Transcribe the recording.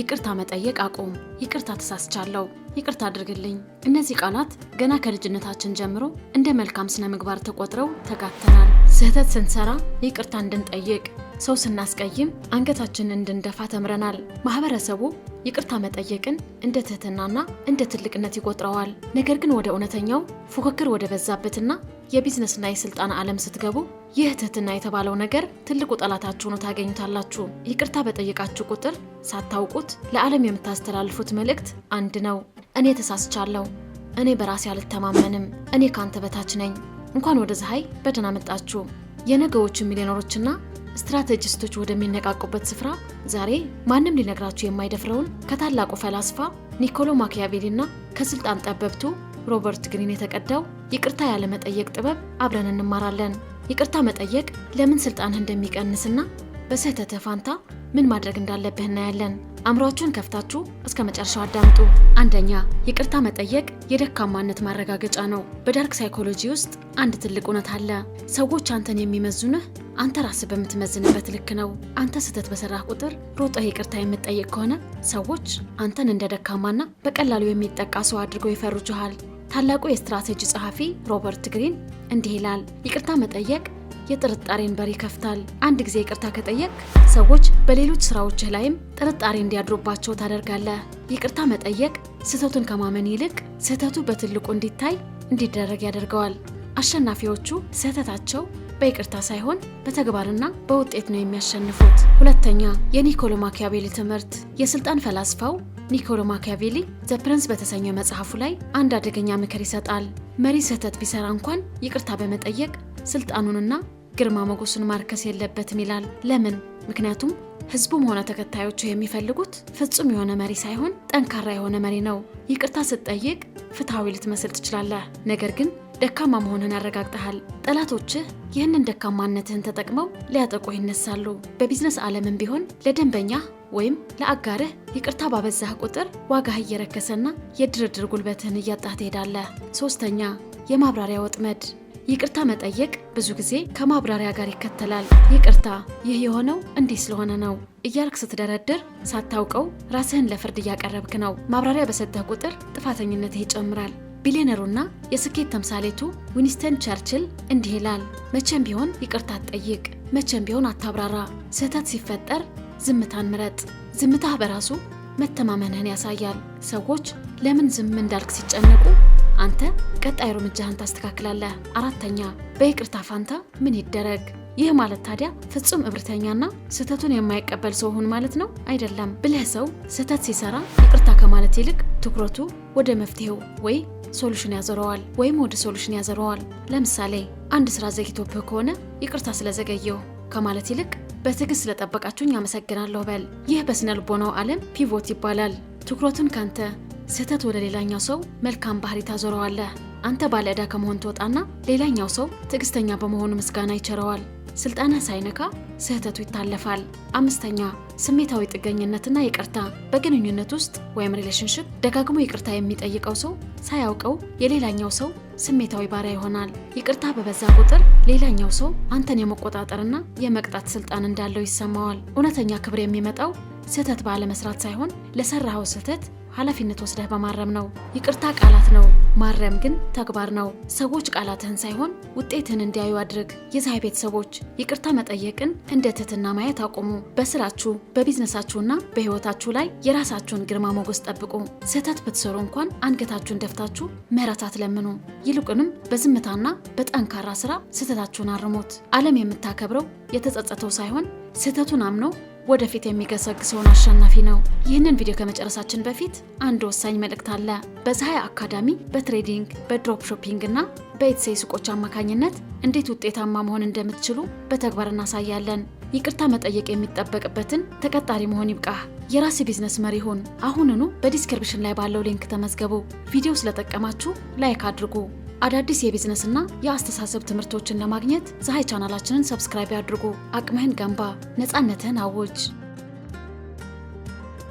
ይቅርታ መጠየቅ አቁም፣ ይቅርታ ተሳስቻለሁ፣ ይቅርታ አድርግልኝ። እነዚህ ቃላት ገና ከልጅነታችን ጀምሮ እንደ መልካም ስነ ምግባር ተቆጥረው ተጋተናል። ስህተት ስንሰራ ይቅርታ እንድንጠይቅ፣ ሰው ስናስቀይም አንገታችንን እንድንደፋ ተምረናል። ማህበረሰቡ ይቅርታ መጠየቅን እንደ ትህትናና እንደ ትልቅነት ይቆጥረዋል። ነገር ግን ወደ እውነተኛው ፉክክር ወደ በዛበትና የቢዝነስና የስልጣን ዓለም ስትገቡ ይህ ትህትና የተባለው ነገር ትልቁ ጠላታችሁ ነው ታገኙታላችሁ። ይቅርታ በጠየቃችሁ ቁጥር ሳታውቁት ለዓለም የምታስተላልፉት መልእክት አንድ ነው። እኔ ተሳስቻለሁ፣ እኔ በራሴ አልተማመንም፣ እኔ ካንተ በታች ነኝ። እንኳን ወደ ፀሐይ በደህና መጣችሁ። የነገዎቹ ሚሊዮነሮችና ስትራቴጂስቶች ወደሚነቃቁበት ስፍራ ዛሬ ማንም ሊነግራችሁ የማይደፍረውን ከታላቁ ፈላስፋ ኒኮሎ ማኪያቬሊና ከስልጣን ጠበብቱ ሮበርት ግሪን የተቀዳው ይቅርታ ያለ መጠየቅ ጥበብ አብረን እንማራለን። ይቅርታ መጠየቅ ለምን ስልጣንህ እንደሚቀንስና በስህተት ፋንታ ምን ማድረግ እንዳለብህ እናያለን። አእምሮአችሁን ከፍታችሁ እስከ መጨረሻው አዳምጡ። አንደኛ፣ ይቅርታ መጠየቅ የደካማነት ማረጋገጫ ነው። በዳርክ ሳይኮሎጂ ውስጥ አንድ ትልቅ እውነት አለ። ሰዎች አንተን የሚመዝኑህ አንተ ራስህ በምትመዝንበት ልክ ነው። አንተ ስህተት በሰራህ ቁጥር ሮጠህ ይቅርታ የምትጠይቅ ከሆነ ሰዎች አንተን እንደ ደካማና በቀላሉ የሚጠቃ ሰው አድርገው ይፈርጁሃል። ታላቁ የስትራቴጂ ጸሐፊ ሮበርት ግሪን እንዲህ ይላል፣ ይቅርታ መጠየቅ የጥርጣሬን በር ይከፍታል። አንድ ጊዜ ይቅርታ ከጠየቅ ሰዎች በሌሎች ስራዎችህ ላይም ጥርጣሬ እንዲያድሩባቸው ታደርጋለህ። ይቅርታ መጠየቅ ስህተቱን ከማመን ይልቅ ስህተቱ በትልቁ እንዲደረግ ያደርገዋል። አሸናፊዎቹ ስህተታቸው በይቅርታ ሳይሆን በተግባርና በውጤት ነው የሚያሸንፉት። ሁለተኛ፣ የኒኮሎ ማኪያቬሊ ትምህርት። የስልጣን ፈላስፋው ኒኮሎ ማኪያቬሊ ዘ ፕሪንስ በተሰኘው መጽሐፉ ላይ አንድ አደገኛ ምክር ይሰጣል። መሪ ስህተት ቢሰራ እንኳን ይቅርታ በመጠየቅ ስልጣኑንና ግርማ ሞገሱን ማርከስ የለበትም ይላል። ለምን? ምክንያቱም ህዝቡም ሆነ ተከታዮቹ የሚፈልጉት ፍጹም የሆነ መሪ ሳይሆን ጠንካራ የሆነ መሪ ነው። ይቅርታ ስትጠይቅ ፍትሐዊ ልትመስል ትችላለህ፣ ነገር ግን ደካማ መሆንህን ያረጋግጠሃል። ጠላቶችህ ይህንን ደካማነትህን ተጠቅመው ሊያጠቁህ ይነሳሉ። በቢዝነስ ዓለምም ቢሆን ለደንበኛ ወይም ለአጋርህ ይቅርታ ባበዛህ ቁጥር ዋጋህ እየረከሰና የድርድር ጉልበትህን እያጣህ ትሄዳለህ። ሶስተኛ፣ የማብራሪያ ወጥመድ። ይቅርታ መጠየቅ ብዙ ጊዜ ከማብራሪያ ጋር ይከተላል። ይቅርታ ይህ የሆነው እንዲህ ስለሆነ ነው እያልክ ስትደረድር ሳታውቀው ራስህን ለፍርድ እያቀረብክ ነው። ማብራሪያ በሰጠህ ቁጥር ጥፋተኝነትህ ይጨምራል። ቢሊዮነሩና የስኬት ተምሳሌቱ ዊንስተን ቸርችል እንዲህ ይላል፣ መቼም ቢሆን ይቅርታ አትጠይቅ፣ መቼም ቢሆን አታብራራ። ስህተት ሲፈጠር ዝምታን ምረጥ። ዝምታህ በራሱ መተማመንህን ያሳያል። ሰዎች ለምን ዝም እንዳልክ ሲጨነቁ አንተ ቀጣይ እርምጃህን ታስተካክላለህ። አራተኛ፣ በይቅርታ ፋንታ ምን ይደረግ? ይህ ማለት ታዲያ ፍጹም እብሪተኛና ስህተቱን የማይቀበል ሰው ሁን ማለት ነው? አይደለም። ብልህ ሰው ስህተት ሲሰራ ይቅርታ ከማለት ይልቅ ትኩረቱ ወደ መፍትሄው ወይ ሶሉሽን ያዘረዋል ወደ ሶሉሽን ያዘረዋል። ለምሳሌ አንድ ስራ ዘግይቶብህ ከሆነ ይቅርታ ስለዘገየው ከማለት ይልቅ በትዕግስት ስለጠበቃችሁኝ አመሰግናለሁ በል። ይህ በስነ ልቦናው ዓለም ፒቮት ይባላል። ትኩረቱን ካንተ ስህተት ወደ ሌላኛው ሰው መልካም ባህሪ ታዞረዋለህ። አንተ ባለ ዕዳ ከመሆን ትወጣና ሌላኛው ሰው ትዕግስተኛ በመሆኑ ምስጋና ይቸረዋል። ስልጣንህ ሳይነካ ስህተቱ ይታለፋል። አምስተኛ፣ ስሜታዊ ጥገኝነትና ይቅርታ። በግንኙነት ውስጥ ወይም ሪሌሽንሽፕ ደጋግሞ ይቅርታ የሚጠይቀው ሰው ሳያውቀው የሌላኛው ሰው ስሜታዊ ባሪያ ይሆናል። ይቅርታ በበዛ ቁጥር ሌላኛው ሰው አንተን የመቆጣጠርና የመቅጣት ስልጣን እንዳለው ይሰማዋል። እውነተኛ ክብር የሚመጣው ስህተት ባለመስራት ሳይሆን ለሰራኸው ስህተት ኃላፊነት ወስደህ በማረም ነው። ይቅርታ ቃላት ነው፣ ማረም ግን ተግባር ነው። ሰዎች ቃላትህን ሳይሆን ውጤትህን እንዲያዩ አድርግ። የፀሐይ ቤተሰቦች ይቅርታ መጠየቅን እንደ ትህትና ማየት አቁሙ። በስራችሁ በቢዝነሳችሁና በህይወታችሁ ላይ የራሳችሁን ግርማ ሞገስ ጠብቁ። ስህተት ብትሰሩ እንኳን አንገታችሁን ደፍታችሁ ምህረት አትለምኑ። ይልቁንም በዝምታና በጠንካራ ስራ ስህተታችሁን አርሙት። ዓለም የምታከብረው የተጸጸተው ሳይሆን ስህተቱን አምኖ ወደፊት የሚገሰግሰውን አሸናፊ ነው። ይህንን ቪዲዮ ከመጨረሳችን በፊት አንድ ወሳኝ መልእክት አለ። በፀሐይ አካዳሚ በትሬዲንግ በድሮፕ ሾፒንግ እና በኤትሴ ሱቆች አማካኝነት እንዴት ውጤታማ መሆን እንደምትችሉ በተግባር እናሳያለን። ይቅርታ መጠየቅ የሚጠበቅበትን ተቀጣሪ መሆን ይብቃህ። የራስ ቢዝነስ መሪ ሁን። አሁኑኑ በዲስክሪፕሽን ላይ ባለው ሊንክ ተመዝገቡ። ቪዲዮ ስለጠቀማችሁ ላይክ አድርጉ። አዳዲስ የቢዝነስና የአስተሳሰብ ትምህርቶችን ለማግኘት ፀሐይ ቻናላችንን ሰብስክራይብ ያድርጉ። አቅምህን ገንባ፣ ነፃነትህን አውጅ።